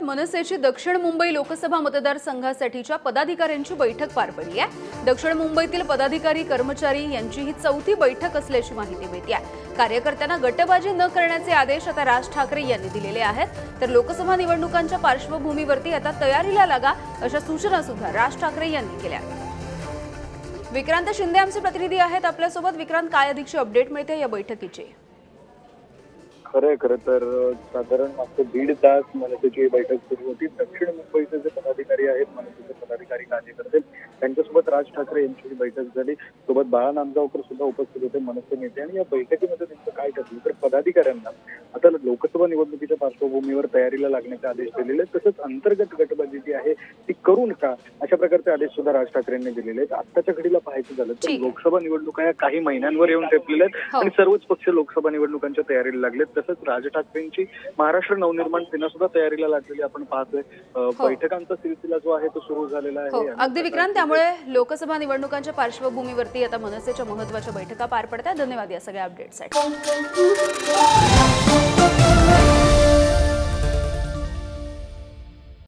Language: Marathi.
मनसेची दक्षिण मुंबई लोकसभा मतदारसंघासाठीच्या पदाधिकाऱ्यांची बैठक पार पडली आहे। दक्षिण मुंबईतील पदाधिकारी कर्मचारी यांची ही चौथी बैठक असल्याची माहिती मिळते आहे। कार्यकर्त्यांना गटबाजी न करण्याचे आदेश आता राज ठाकरे यांनी दिलेले आहेत। तर लोकसभा निवडणुकांच्या पार्श्वभूमीवरती आता तयारीला लागा अशा सूचना सुद्धा राज ठाकरे यांनी केल्या। विक्रांत शिंदे आमचे प्रतिनिधी आहेत आपल्या सोबत। विक्रांत, काय अधिकची अपडेट मिळते या बैठकीची? खरं तर साधारण मागचे 1.5 तास मनसेची बैठक सुरू होती। दक्षिण मुंबईचे जे पदाधिकारी आहेत, मनसेचे पदाधिकारी कार्यकर्ते, त्यांच्यासोबत राज ठाकरे यांची बैठक झाली। सोबत बाळा नांदगावकर सुद्धा उपस्थित होते, मनसे नेते। आणि या बैठकीमध्ये नेमकं काय ठरलं तर पदाधिकाऱ्यांना आता लोकसभा निवडणुकीच्या पार्श्वभूमीवर तयारीला लागण्याचे आदेश दिलेले आहेत। तसंच अंतर्गत गटबाजी जी आहे ती करू नका अशा प्रकारचे आदेश सुद्धा राज ठाकरेंनी दिलेले आहेत। आत्ताच्या घडीला पाहायचं झालं तर लोकसभा निवडणुका या काही महिन्यांवर येऊन ठेपलेल्या आहेत आणि सर्वच पक्ष लोकसभा निवडणुकांच्या तयारीला लागलेत। तसंच राज ठाकरेंची महाराष्ट्र नवनिर्माण सेना सुद्धा तयारीला लागलेली आपण पाहतोय। बैठकांचा सिलसिला जो आहे तो सुरू झालेला आहे। अगदी विक्रांत, त्यामुळे लोकसभा निवडणुकांच्या पार्श्वभूमीवरती आता मनसेच्या महत्त्वाच्या बैठका पार पडतात। धन्यवाद या सगळ्या अपडेटसाठी।